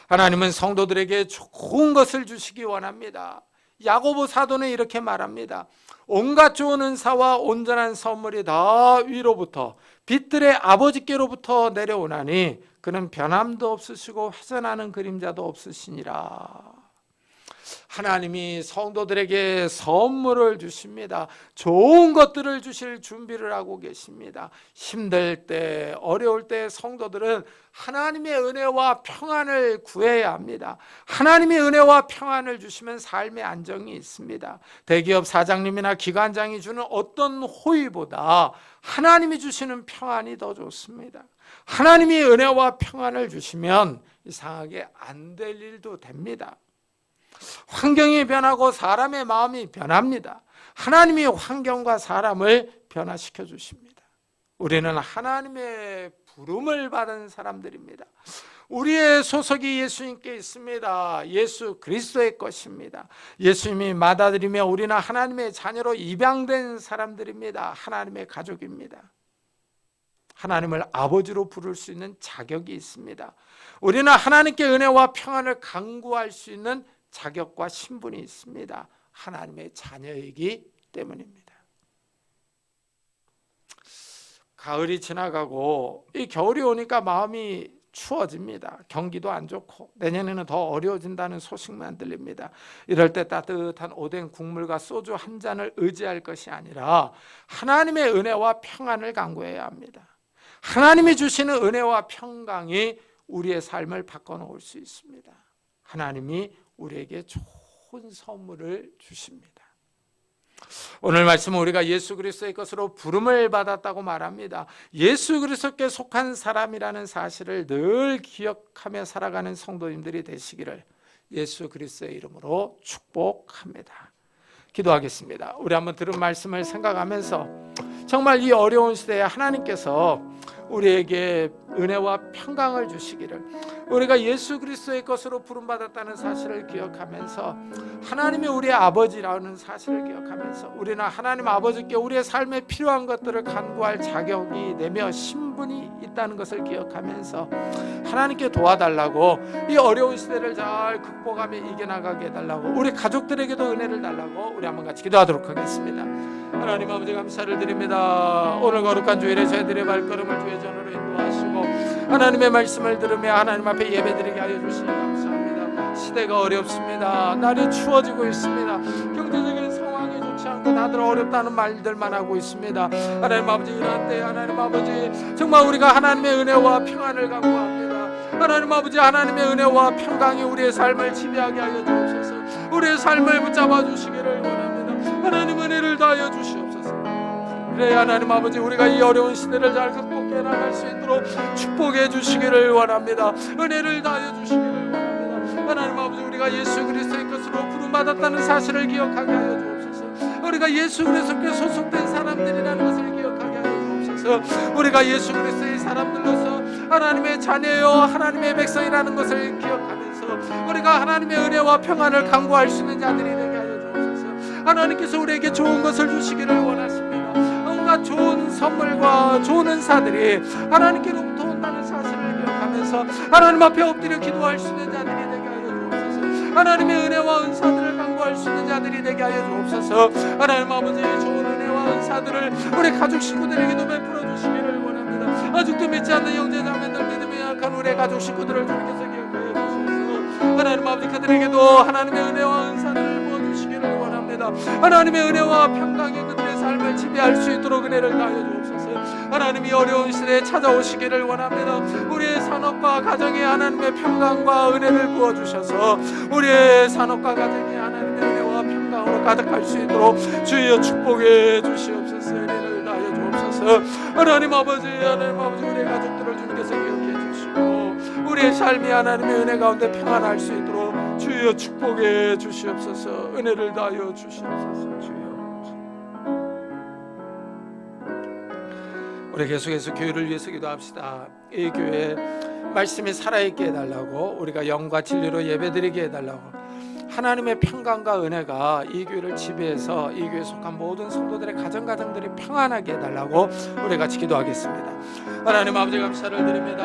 하나님은 성도들에게 좋은 것을 주시기 원합니다. 야고보 사도는 이렇게 말합니다. 온갖 좋은 은사와 온전한 선물이 다 위로부터 빛들의 아버지께로부터 내려오나니 그는 변함도 없으시고 회전하는 그림자도 없으시니라. 하나님이 성도들에게 선물을 주십니다. 좋은 것들을 주실 준비를 하고 계십니다. 힘들 때, 어려울 때 성도들은 하나님의 은혜와 평안을 구해야 합니다. 하나님의 은혜와 평안을 주시면 삶의 안정이 있습니다. 대기업 사장님이나 기관장이 주는 어떤 호의보다 하나님이 주시는 평안이 더 좋습니다. 하나님이 은혜와 평안을 주시면 이상하게 안 될 일도 됩니다. 환경이 변하고 사람의 마음이 변합니다. 하나님이 환경과 사람을 변화시켜 주십니다. 우리는 하나님의 부름을 받은 사람들입니다. 우리의 소속이 예수님께 있습니다. 예수 그리스도의 것입니다. 예수님이 받아들이며 우리는 하나님의 자녀로 입양된 사람들입니다. 하나님의 가족입니다. 하나님을 아버지로 부를 수 있는 자격이 있습니다. 우리는 하나님께 은혜와 평안을 강구할 수 있는 자격과 신분이 있습니다. 하나님의 자녀이기 때문입니다. 가을이 지나가고 이 겨울이 오니까 마음이 추워집니다. 경기도 안 좋고 내년에는 더 어려워진다는 소식만 들립니다. 이럴 때 따뜻한 오뎅 국물과 소주 한 잔을 의지할 것이 아니라 하나님의 은혜와 평안을 강구해야 합니다. 하나님이 주시는 은혜와 평강이 우리의 삶을 바꿔놓을 수 있습니다. 하나님이 우리에게 좋은 선물을 주십니다. 오늘 말씀은 우리가 예수 그리스도의 것으로 부름을 받았다고 말합니다. 예수 그리스도께 속한 사람이라는 사실을 늘 기억하며 살아가는 성도님들이 되시기를 예수 그리스도의 이름으로 축복합니다. 기도하겠습니다. 우리 한번 들은 말씀을 생각하면서 정말 이 어려운 시대에 하나님께서 우리에게 은혜와 평강을 주시기를, 우리가 예수 그리스도의 것으로 부름받았다는 사실을 기억하면서 하나님이 우리의 아버지라는 사실을 기억하면서 우리는 하나님 아버지께 우리의 삶에 필요한 것들을 간구할 자격이 되며 신분이 있다는 것을 기억하면서 하나님께 도와달라고, 이 어려운 시대를 잘 극복하며 이겨나가게 해달라고, 우리 가족들에게도 은혜를 달라고 우리 한번 같이 기도하도록 하겠습니다. 하나님 아버지 감사를 드립니다. 오늘 거룩한 주일에 저희들의 발걸음을 주의 전으로 인도하시고 하나님의 말씀을 들으며 하나님 앞에 예배드리게 하여 주시니 감사합니다. 시대가 어렵습니다. 날이 추워지고 있습니다. 경제적인 상황이 좋지 않고 다들 어렵다는 말들만 하고 있습니다. 하나님 아버지, 이러한 때에 하나님 아버지 정말 우리가 하나님의 은혜와 평안을 간구합니다. 하나님 아버지, 하나님의 은혜와 평강이 우리의 삶을 지배하게 하여 주옵소서. 우리의 삶을 붙잡아 주시기를 원합니다. 하나님 은혜를 다하여 주시옵소서. 그래 하나님 아버지, 우리가 이 어려운 시대를 잘 극복해 나갈 수 있도록 축복해 주시기를 원합니다. 은혜를 다하여 주시기를 원합니다. 하나님 아버지, 우리가 예수 그리스도의 것으로 부름받았다는 사실을 기억하게 하여 주옵소서. 우리가 예수 그리스도께 소속된 사람들이라는 것을 기억하게 하여 주옵소서. 우리가 예수 그리스도의 사람들로서 하나님의 자녀요 하나님의 백성이라는 것을 기억하면서 우리가 하나님의 은혜와 평안을 간구할 수 있는 자들이 되게 하여 주옵소서. 하나님께서 우리에게 좋은 것을 주시기를 원하십니다. 온갖 좋은 선물과 좋은 은사들이 하나님께로부터 온다는 사실을 기억하면서 하나님 앞에 엎드려 기도할 수 있는 자들이 되게 하여 주옵소서. 하나님의 은혜와 은사들을 간구할 수 있는 자들이 되게 하여 주옵소서. 하나님 아버지, 좋은 은혜와 은사들을 우리 가족 식구들에게도 베풀어 주시기를 원합니다. 아직도 믿지 않는 형제자매들, 믿음이 약한 우리 가족 식구들을 주님께서 기억하여 주셔서 하나님 아버지, 그들에게도 하나님의 은혜와 은사들을 부어주시기를 원합니다. 하나님의 은혜와 평강이 그들의 삶을 지배할 수 있도록 은혜를 다하여 주옵소서. 하나님이 어려운 시대에 찾아오시기를 원합니다. 우리의 산업과 가정에 하나님의 평강과 은혜를 부어주셔서 우리의 산업과 가정에 하나님의 은혜와 평강으로 가득할 수 있도록 주여 축복해 주시옵소서. 은혜를 다하여 주옵소서. 하나님 아버지, 하나님 아버지, 우리의 가족들을 주님께서 기억해 주시고 우리의 삶이 하나님의 은혜 가운데 평안할 수 있도록 주여 축복해 주시옵소서. 은혜를 다하여 주시옵소서. 주여, 우리 계속해서 교회를 위해서 기도합시다. 이 교회 말씀이 살아있게 해달라고, 우리가 영과 진리로 예배드리게 해달라고, 하나님의 평강과 은혜가 이 교회를 지배해서 이 교회에 속한 모든 성도들의 가정들이 평안하게 해달라고 우리 같이 기도하겠습니다. 하나님 아버지, 감사를 드립니다.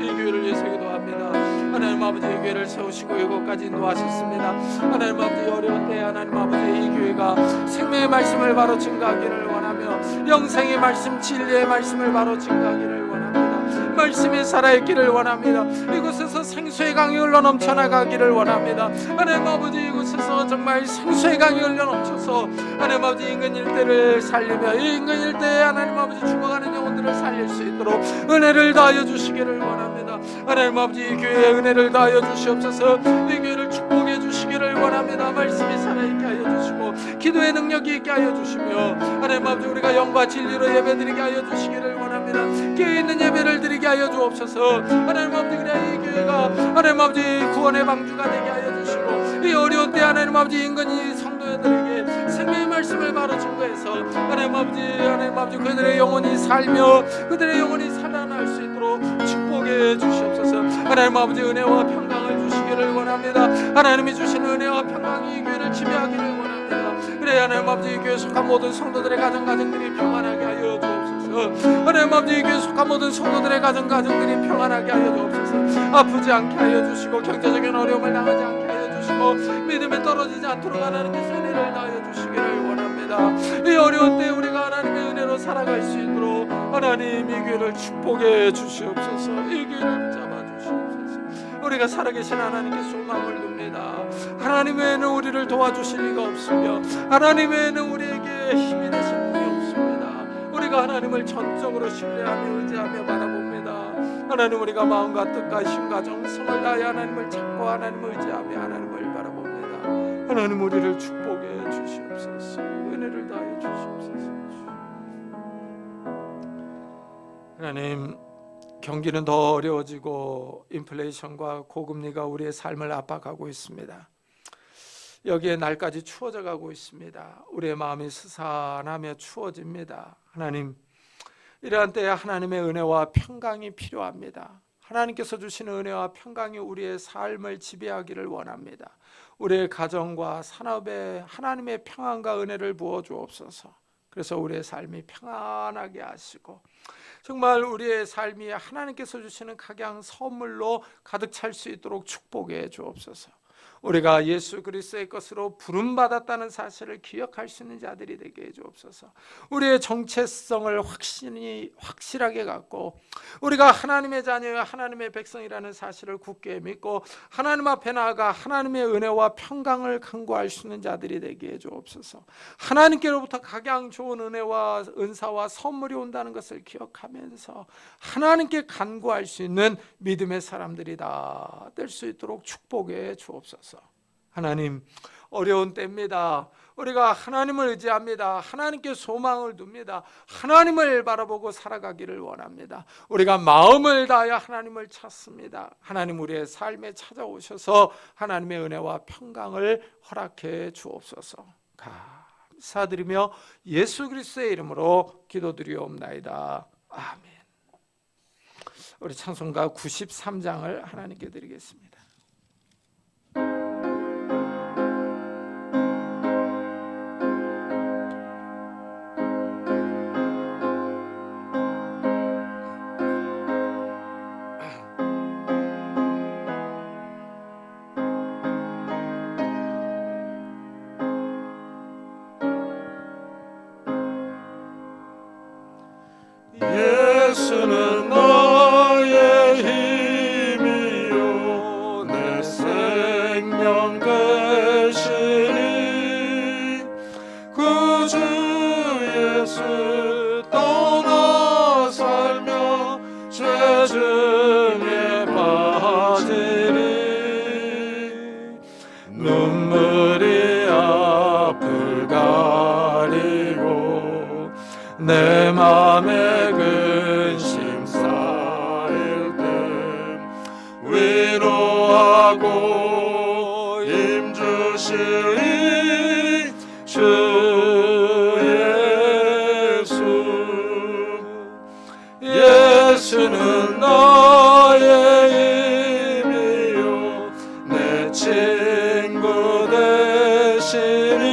이 교회를 위해서 기도합니다. 하나님 아버지, 이 교회를 세우시고 이곳까지 인도하셨습니다. 하나님 아버지, 어려운 때에 하나님 아버지, 이 교회가 생명의 말씀을 바로 증거하기를 원하며 영생의 말씀, 진리의 말씀을 바로 증거하기를 원합니다. 말씀이 살아있기를 원합니다. 이곳에서 생수의 강이 흘러 넘쳐나가기를 원합니다. 하나님 아버지, 이곳에서 정말 생수의 강이 흘러 넘쳐서 하나님 아버지, 인근 일대를 살리며 이 인근 일대에 하나님 아버지 죽어가는 영혼들을 살릴 수 있도록 은혜를 다하여 주시기를 원합니다. 하나님 아버지, 이 교회에 은혜를 다하여 주시옵소서. 이 교회를 축복해 주시기를 원합니다. 말씀이 살아있게 하여 주시고 기도의 능력이 있게 하여 주시며 하나님 아버지, 우리가 영과 진리로 예배드리게 하여 주시기를 원합니다. 교회에 있는 예배를 드리게 하여 주옵소서. 하나님 아버지, 그래 이 교회가 하나님 아버지 구원의 방주가 되게 하여 주시고 이 어려운 때 하나님 아버지 인근이 성도들에게 생명의 말씀을 바로 증거해서 하나님 아버지 그들의 영혼이 살며 그들의 영혼이 살아날 수 있도록 축복해 주시옵소서. 하나님 아버지, 은혜와 평강을 주시기를 원합니다. 하나님이 주신 은혜와 평강이 이 교회를 지배하기를 원합니다. 그래 하나님 아버지, 이 교회에 속한 모든 성도들의 가정들이 평안하게 하여 주옵소서. 하나님 아버지, 이 교회에 속한 모든 성도들의 가정들이 평안하게 하여 주옵소서. 아프지 않게 하여 주시고 경제적인 어려움을 당하지 않게 하여 주시고 믿음에 떨어지지 않도록 하나님께서 은혜를 다하여 주시기를 원합니다. 이 어려운 때 우리가 하나님의 은혜로 살아갈 수 있도록 하나님 이 교회를 축복해 주시옵소서. 이 교회를 붙잡아 주시옵소서. 우리가 살아계신 하나님께 소망을 둡니다. 하나님 외에는 우리를 도와주실 리가 없으며 하나님 외에는 우리에게 힘이 되실 분이 없습니다. 우리가 하나님을 전적으로 신뢰하며 의지하며 바라봅니다. 하나님, 우리가 마음과 뜻과 힘과 정성을 다해 하나님을 찾고 하나님을 의지하며 하나님을 바라봅니다. 하나님, 우리를 축복해 주시옵소서. 은혜를 다해 주시옵소서. 하나님, 경기는 더 어려워지고 인플레이션과 고금리가 우리의 삶을 압박하고 있습니다. 여기에 날까지 추워져 가고 있습니다. 우리의 마음이 스산하며 추워집니다. 하나님, 이러한 때에 하나님의 은혜와 평강이 필요합니다. 하나님께서 주시는 은혜와 평강이 우리의 삶을 지배하기를 원합니다. 우리의 가정과 산업에 하나님의 평안과 은혜를 부어 주옵소서. 그래서 우리의 삶이 평안하게 하시고 정말 우리의 삶이 하나님께서 주시는 각양 선물로 가득 찰 수 있도록 축복해 주옵소서. 우리가 예수 그리스도의 것으로 부름받았다는 사실을 기억할 수 있는 자들이 되게 해 주옵소서. 우리의 정체성을 확실하게 갖고 우리가 하나님의 자녀와 하나님의 백성이라는 사실을 굳게 믿고 하나님 앞에 나아가 하나님의 은혜와 평강을 간구할 수 있는 자들이 되게 해 주옵소서. 하나님께로부터 각양 좋은 은혜와 은사와 선물이 온다는 것을 기억하면서 하나님께 간구할 수 있는 믿음의 사람들이 다 될 수 있도록 축복해 주옵소서. 하나님, 어려운 때입니다. 우리가 하나님을 의지합니다. 하나님께 소망을 둡니다. 하나님을 바라보고 살아가기를 원합니다. 우리가 마음을 다하여 하나님을 찾습니다. 하나님, 우리의 삶에 찾아오셔서 하나님의 은혜와 평강을 허락해 주옵소서. 감사드리며 예수 그리스도의 이름으로 기도드리옵나이다. 아멘. 우리 찬송가 93장을 하나님께 드리겠습니다. 예수는 나의 힘이요 내 생명 되시니 구주 예수 떠나 살며 죄 중에 빠지니 눈물이 앞을 가리고 내 맘에 근심 쌓일 때 위로하고 힘주시니 주 예수. 예수는 나의 힘이요 내 친구 되시니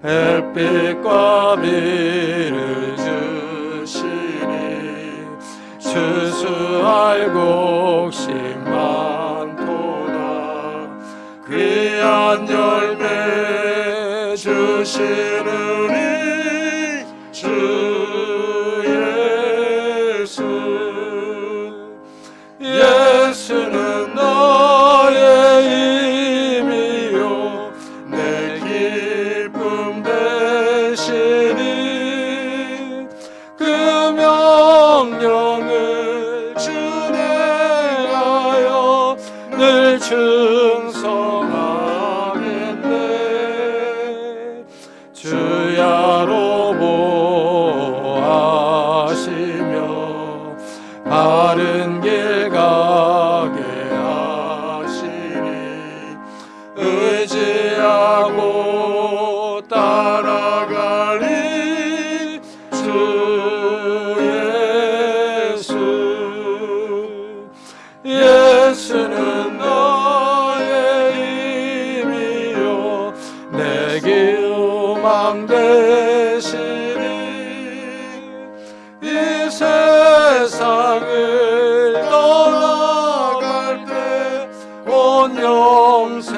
햇빛과 비를 주시니 추수할 곡식 많도다 귀한 열매 주시느니 주 예수. 예수는 나의 힘이요 내 기쁨 되시니 그 명령을 준행하여 늘 충성하겠네. 주야로 보호하시며 바른 길 가게 하시니 의지하고 따라가리 주 예수. 예수는 나의 힘이요 내 기망 되시니 이 세상을 떠나갈 때 온 영생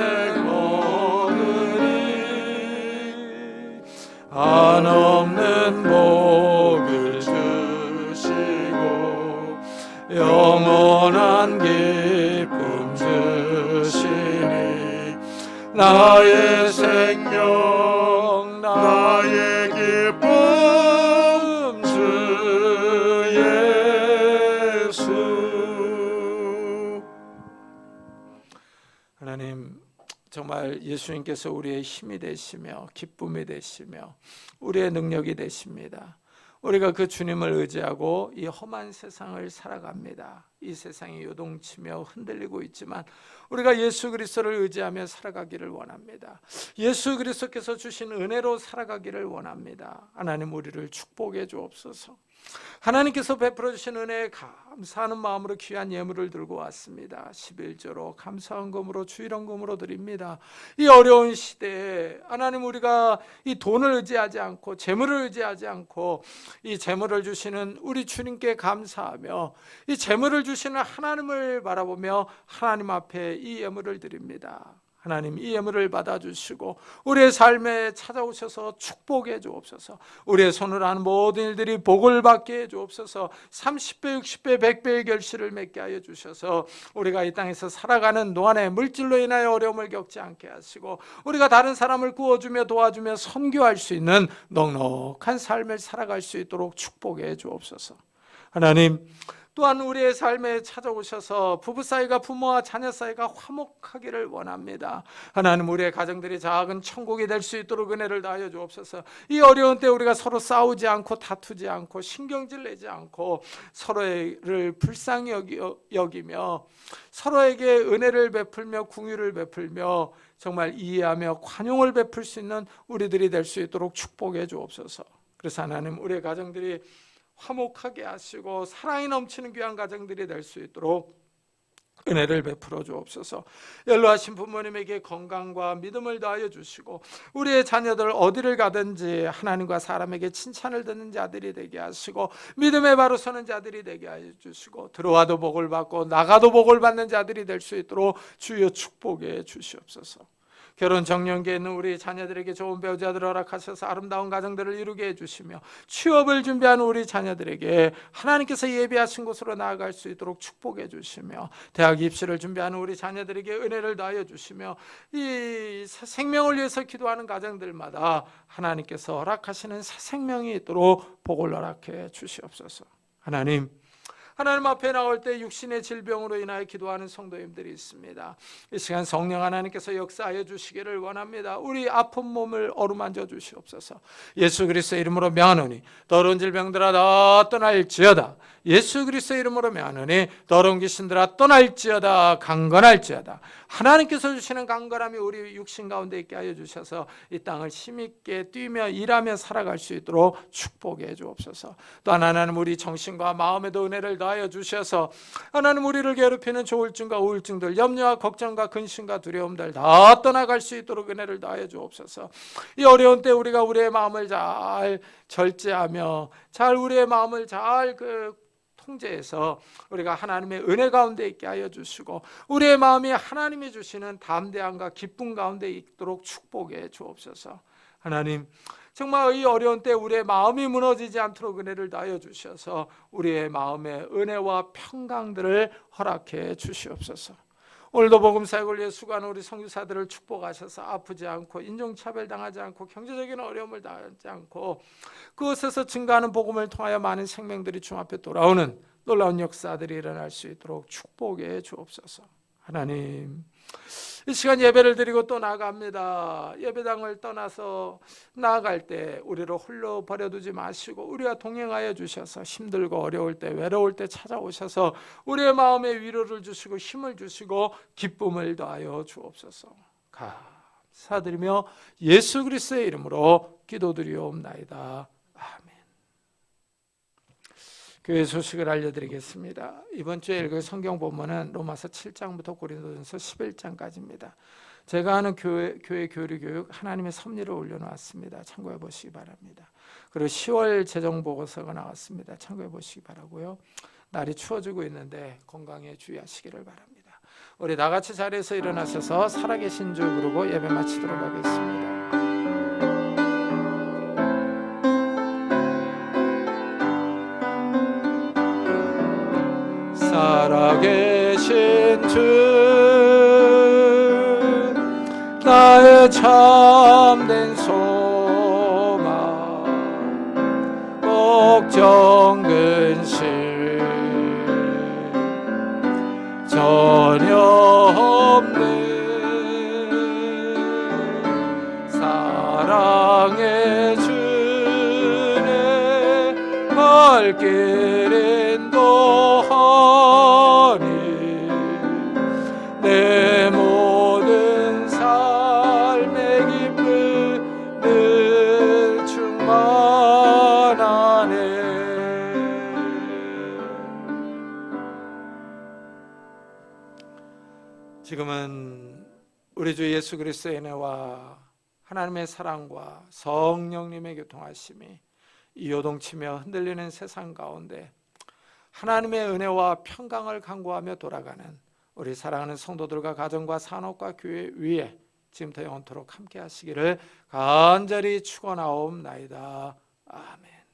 얻으리. 한없는 복을 주시고 영원한 기쁨 주시니 나의 생명 나의 기쁨 주 예수. 하나님, 정말 예수님께서 우리의 힘이 되시며 기쁨이 되시며 우리의 능력이 되십니다. 우리가 그 주님을 의지하고 이 험한 세상을 살아갑니다. 이 세상이 요동치며 흔들리고 있지만 우리가 예수 그리스도를 의지하며 살아가기를 원합니다. 예수 그리스도께서 주신 은혜로 살아가기를 원합니다. 하나님 우리를 축복해 주옵소서. 하나님께서 베풀어 주신 은혜에 감사하는 마음으로 귀한 예물을 들고 왔습니다. 11조로 감사헌금으로 주일헌금으로 드립니다. 이 어려운 시대에 하나님 우리가 이 돈을 의지하지 않고 재물을 의지하지 않고 이 재물을 주시는 우리 주님께 감사하며 이 재물을 주시는 하나님을 바라보며 하나님 앞에 이 예물을 드립니다. 하나님 이 예물을 받아주시고 우리의 삶에 찾아오셔서 축복해 주옵소서. 우리의 손으로 하는 모든 일들이 복을 받게 해 주옵소서. 30배, 60배, 100배의 결실을 맺게 하여 주셔서 우리가 이 땅에서 살아가는 동안에 물질로 인하여 어려움을 겪지 않게 하시고 우리가 다른 사람을 구워주며 도와주며 선교할 수 있는 넉넉한 삶을 살아갈 수 있도록 축복해 주옵소서. 하나님 또한 우리의 삶에 찾아오셔서 부부 사이가 부모와 자녀 사이가 화목하기를 원합니다. 하나님 우리의 가정들이 작은 천국이 될 수 있도록 은혜를 다하여 주옵소서. 이 어려운 때 우리가 서로 싸우지 않고 다투지 않고 신경질 내지 않고 서로를 불쌍히 여기며 서로에게 은혜를 베풀며 궁유를 베풀며 정말 이해하며 관용을 베풀 수 있는 우리들이 될 수 있도록 축복해 주옵소서. 그래서 하나님 우리의 가정들이 화목하게 하시고 사랑이 넘치는 귀한 가정들이 될 수 있도록 은혜를 베풀어 주옵소서. 연로하신 부모님에게 건강과 믿음을 더하여 주시고 우리의 자녀들 어디를 가든지 하나님과 사람에게 칭찬을 듣는 자들이 되게 하시고 믿음에 바로 서는 자들이 되게 하여 주시고 들어와도 복을 받고 나가도 복을 받는 자들이 될 수 있도록 주여 축복해 주시옵소서. 결혼 정년기에 있는 우리 자녀들에게 좋은 배우자들을 허락하셔서 아름다운 가정들을 이루게 해주시며 취업을 준비하는 우리 자녀들에게 하나님께서 예비하신 곳으로 나아갈 수 있도록 축복해 주시며 대학 입시를 준비하는 우리 자녀들에게 은혜를 더하여 주시며 이 새 생명을 위해서 기도하는 가정들마다 하나님께서 허락하시는 새 생명이 있도록 복을 허락해 주시옵소서. 하나님 앞에 나올 때 육신의 질병으로 인하여 기도하는 성도님들이 있습니다. 이 시간 성령 하나님께서 역사하여 주시기를 원합니다. 우리 아픈 몸을 어루만져 주시옵소서. 예수 그리스도의 이름으로 명하노니 더러운 질병들아 다 떠날지어다. 예수 그리스도의 이름으로 명하노니 더러운 귀신들아 떠날지어다. 강건할지어다. 하나님께서 주시는 강건함이 우리 육신 가운데 있게 하여 주셔서 이 땅을 힘있게 뛰며 일하며 살아갈 수 있도록 축복해 주옵소서. 또한 하나님 우리 정신과 마음에도 은혜를 더하여 주셔서 하나님 우리를 괴롭히는 조울증과 우울증들, 염려와 걱정과 근심과 두려움들 다 떠나갈 수 있도록 은혜를 더하여 주옵소서. 이 어려운 때 우리가 우리의 마음을 잘 절제하며 우리의 마음을 잘 통제해서 우리가 하나님의 은혜 가운데 있게 하여 주시고 우리의 마음이 하나님이 주시는 담대함과 기쁨 가운데 있도록 축복해 주옵소서. 하나님 정말 이 어려운 때 우리의 마음이 무너지지 않도록 은혜를 다하여 주셔서 우리의 마음에 은혜와 평강들을 허락해 주시옵소서. 오늘도 복음사역을 위해 수고하는 우리 선교사들을 축복하셔서 아프지 않고 인종차별당하지 않고 경제적인 어려움을 당하지 않고 그곳에서 증가하는 복음을 통하여 많은 생명들이 주 앞에 돌아오는 놀라운 역사들이 일어날 수 있도록 축복해 주옵소서. 하나님 이 시간 예배를 드리고 또 나아갑니다. 예배당을 떠나서 나아갈 때 우리를 홀로 버려두지 마시고 우리와 동행하여 주셔서 힘들고 어려울 때 외로울 때 찾아오셔서 우리의 마음에 위로를 주시고 힘을 주시고 기쁨을 더하여 주옵소서. 감사드리며 예수 그리스도의 이름으로 기도드리옵나이다. 아멘. 교회 소식을 알려드리겠습니다. 이번 주에 읽을 성경 본문은 로마서 7장부터 고린도전서 11장까지입니다. 제가 하는 교회 교리 교육 하나님의 섭리를 올려놓았습니다. 참고해 보시기 바랍니다. 그리고 10월 재정 보고서가 나왔습니다. 참고해 보시기 바라고요. 날이 추워지고 있는데 건강에 주의하시기를 바랍니다. 우리 나같이 자리에서 일어나셔서 살아계신 주 부르고 예배 마치도록 하겠습니다. 살아계신 주 나의 참된 소망 걱정 근심 전혀 없네. 사랑의 주내 갈 길 인도하니 내 모든 삶의 기쁨 늘 충만하네. 지금은 우리 주 예수 그리스도의 은혜와 하나님의 사랑과 성령님의 교통하심이 요동치며 흔들리는 세상 가운데 하나님의 은혜와 평강을 간구하며 돌아가는 우리 사랑하는 성도들과 가정과 산업과 교회 위에 지금부터 영원토록 함께 하시기를 간절히 축원하옵나이다. 아멘.